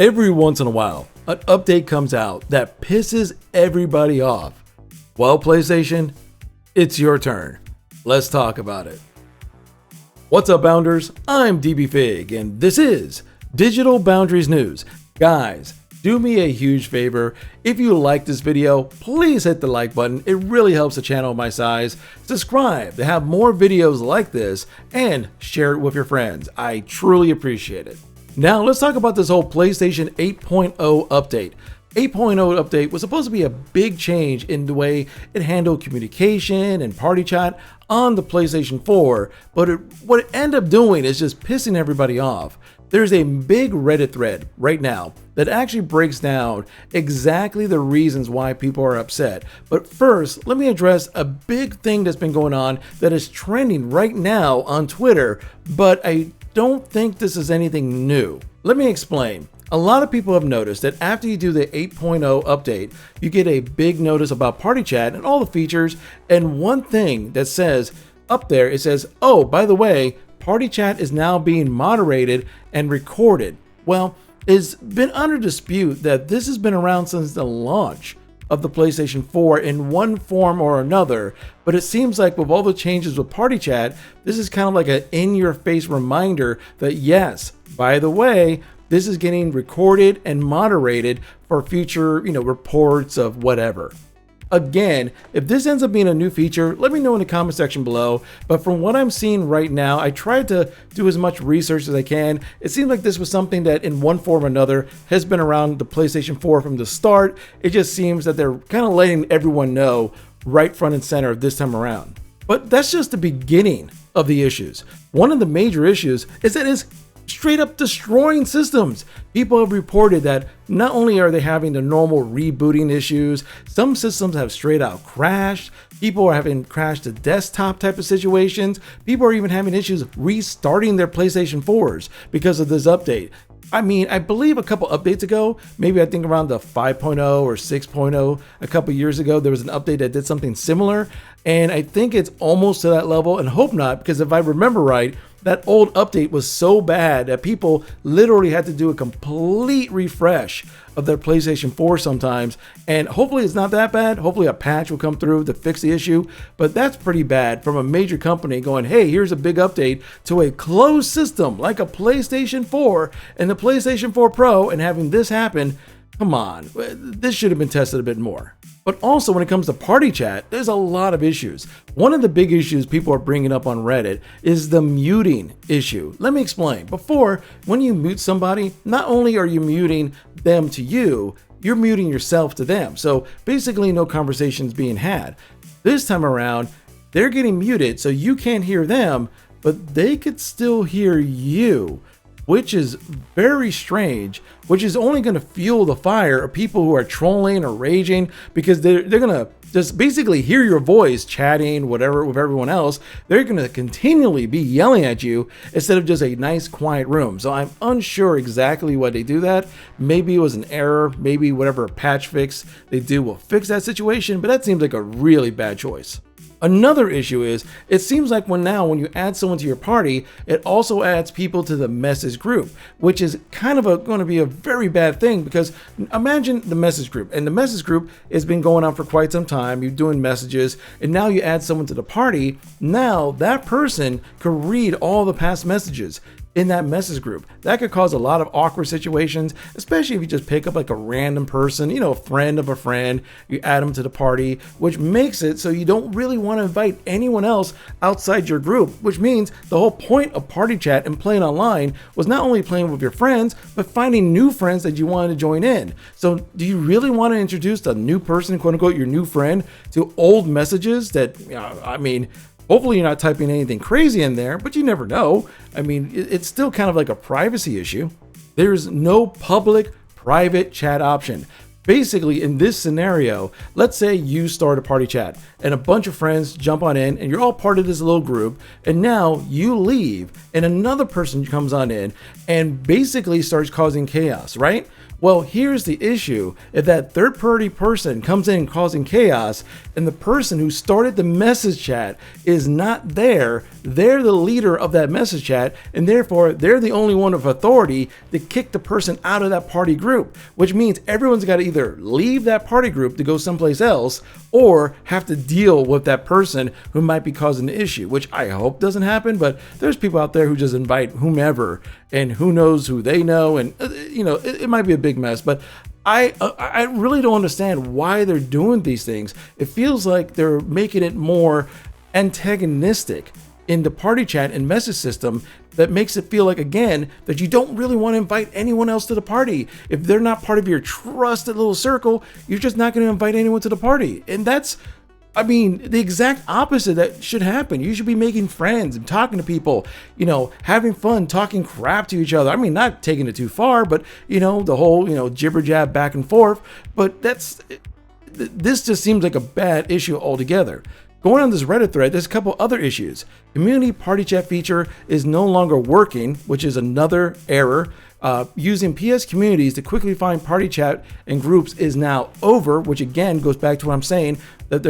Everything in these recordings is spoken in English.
Every once in a while, an update comes out that pisses everybody off. Well, PlayStation, it's your turn. Let's talk about it. What's up, Bounders? I'm DBFig, and this is Digital Boundaries News. Guys, do me a huge favor. If you like this video, please hit the like button. It really helps the channel my size. Subscribe to have more videos like this, and share it with your friends. I truly appreciate it. Now, let's talk about this whole PlayStation 8.0 update. 8.0 update was supposed to be a big change in the way it handled communication and party chat on the PlayStation 4, but what it ended up doing is just pissing everybody off. There's a big Reddit thread right now that actually breaks down exactly the reasons why people are upset. But first, let me address a big thing that's been going on that is trending right now on Twitter, but I don't think this is anything new. Let me explain. A lot of people have noticed that after you do the 8.0 update, you get a big notice about party chat and all the features, and one thing that says up there, it says, oh, by the way, party chat is now being moderated and recorded. Well, it's been under dispute that this has been around since the launch of the PlayStation 4 in one form or another, but it seems like with all the changes with party chat, this is kind of like an in-your-face reminder that yes, by the way, this is getting recorded and moderated for future, reports of whatever. Again, if this ends up being a new feature, let me know in the comment section below. But from what I'm seeing right now, I tried to do as much research as I can. It seems like this was something that in one form or another has been around the PlayStation 4 from the start. It just seems that they're kind of letting everyone know right front and center this time around. But that's just the beginning of the issues. One of the major issues is that it's straight up destroying systems. People have reported that not only are they having the normal rebooting issues, some systems have straight out crashed. People are having crashed to desktop type of situations. People are even having issues restarting their PlayStation 4s because of this update. I believe a couple updates ago, maybe I think around the 5.0 or 6.0, a couple years ago, there was an update that did something similar. And I think it's almost to that level, and hope not, because if I remember right, that old update was so bad that people literally had to do a complete refresh of their PlayStation 4 sometimes. And hopefully it's not that bad. Hopefully a patch will come through to fix the issue. But that's pretty bad from a major company going, hey, here's a big update to a closed system like a PlayStation 4 and the PlayStation 4 Pro, and having this happen. Come on, this should have been tested a bit more. But also when it comes to party chat, there's a lot of issues. One of the big issues people are bringing up on Reddit is the muting issue. Let me explain. Before, when you mute somebody, not only are you muting them to you, you're muting yourself to them. So basically no conversations being had. This time around, they're getting muted so you can't hear them, but they could still hear you, which is very strange, which is only going to fuel the fire of people who are trolling or raging, because they're going to just basically hear your voice chatting, whatever, with everyone else. They're going to continually be yelling at you instead of just a nice quiet room. So I'm unsure exactly why they do that. Maybe it was an error. Maybe whatever patch fix they do will fix that situation, but that seems like a really bad choice. Another issue is, it seems like when you add someone to your party, it also adds people to the message group, which is kind of going to be a very bad thing, because imagine the message group, and the message group has been going on for quite some time. You're doing messages, and now you add someone to the party. Now that person could read all the past messages in that message group. That could cause a lot of awkward situations, especially if you just pick up like a random person, a friend of a friend, you add them to the party, which makes it so you don't really want to invite anyone else outside your group, which means the whole point of party chat and playing online was not only playing with your friends, but finding new friends that you wanted to join in. So do you really want to introduce a new person, quote unquote, your new friend, to old messages that, hopefully you're not typing anything crazy in there, but you never know. It's still kind of like a privacy issue. There's no public private chat option. Basically, in this scenario, let's say you start a party chat and a bunch of friends jump on in and you're all part of this little group, and now you leave and another person comes on in and basically starts causing chaos, right? Well, here's the issue. If that third party person comes in causing chaos and the person who started the message chat is not there, they're the leader of that message chat, and therefore they're the only one of authority to kick the person out of that party group, which means everyone's got to either leave that party group to go someplace else or have to deal with that person who might be causing the issue, which I hope doesn't happen, but there's people out there who just invite whomever and who knows who they know, and it might be a big mess, but I really don't understand why they're doing these things. It feels like they're making it more antagonistic in the party chat and message system that makes it feel like, again, that you don't really want to invite anyone else to the party. If they're not part of your trusted little circle, you're just not going to invite anyone to the party. And that's, the exact opposite that should happen. You should be making friends and talking to people, having fun, talking crap to each other. Not taking it too far, but, the whole, jibber jab back and forth. But this just seems like a bad issue altogether. Going on this Reddit thread, there's a couple other issues. Community party chat feature is no longer working, which is another error. Using PS communities to quickly find party chat and groups is now over, which again goes back to what I'm saying, that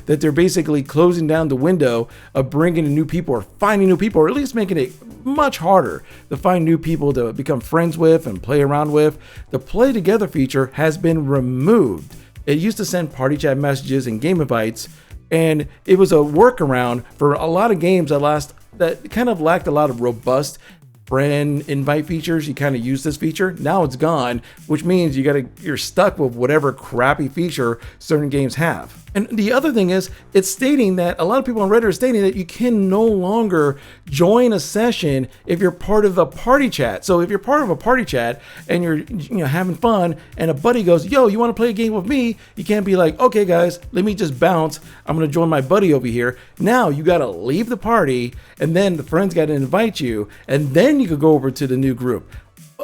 they're basically closing down the window of bringing in new people or finding new people, or at least making it much harder to find new people to become friends with and play around with. The play together feature has been removed. It used to send party chat messages and game invites, and it was a workaround for a lot of games that kind of lacked a lot of robust friend invite features. You kind of use this feature. Now it's gone, which means you're stuck with whatever crappy feature certain games have. And the other thing is, it's stating that a lot of people on Reddit are stating that you can no longer join a session if you're part of a party chat. So if you're part of a party chat and you're having fun and a buddy goes, yo, you want to play a game with me? You can't be like, okay guys, let me just bounce. I'm going to join my buddy over here. Now you got to leave the party, and then the friends got to invite you, and then you could go over to the new group.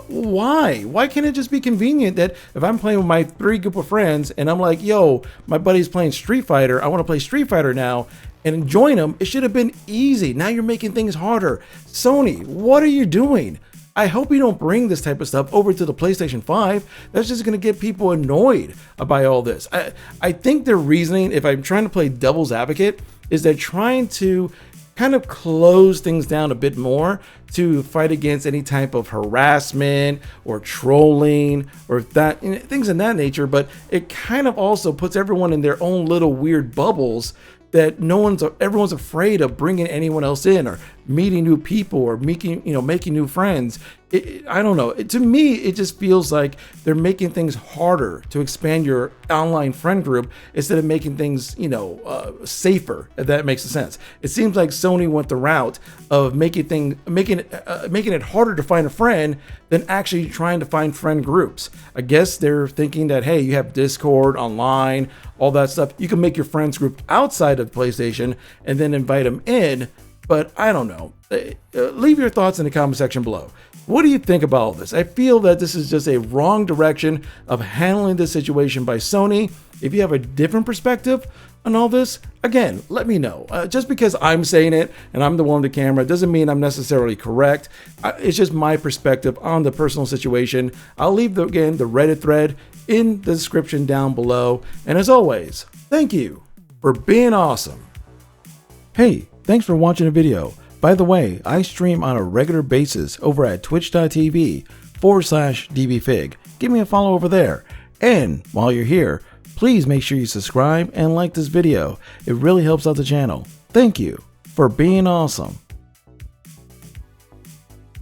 Why can't it just be convenient that if I'm playing with my group of friends and I'm like, yo, my buddy's playing Street Fighter, I want to play Street Fighter now, and join them? It should have been easy. Now you're making things harder. Sony, what are you doing? I hope you don't bring this type of stuff over to the PlayStation 5. That's just going to get people annoyed by all this. I think their reasoning, if I'm trying to play devil's advocate, is they're trying to kind of close things down a bit more to fight against any type of harassment or trolling or things in that nature. But it kind of also puts everyone in their own little weird bubbles that everyone's afraid of bringing anyone else in or meeting new people or making new friends. I don't know. To me, it just feels like they're making things harder to expand your online friend group instead of making things, safer, if that makes sense. It seems like Sony went the route of making it harder to find a friend than actually trying to find friend groups. I guess they're thinking that, hey, you have Discord, online, all that stuff. You can make your friends group outside of PlayStation and then invite them in. But I don't know. Leave your thoughts in the comment section below. What do you think about all this? I feel that this is just a wrong direction of handling this situation by Sony. If you have a different perspective on all this, again, let me know. Just because I'm saying it and I'm the one on the camera doesn't mean I'm necessarily correct. It's just my perspective on the personal situation. I'll leave the Reddit thread in the description down below. And as always, thank you for being awesome. Hey, thanks for watching the video. By the way, I stream on a regular basis over at twitch.tv/DBFig. Give me a follow over there. And while you're here, please make sure you subscribe and like this video. It really helps out the channel. Thank you for being awesome.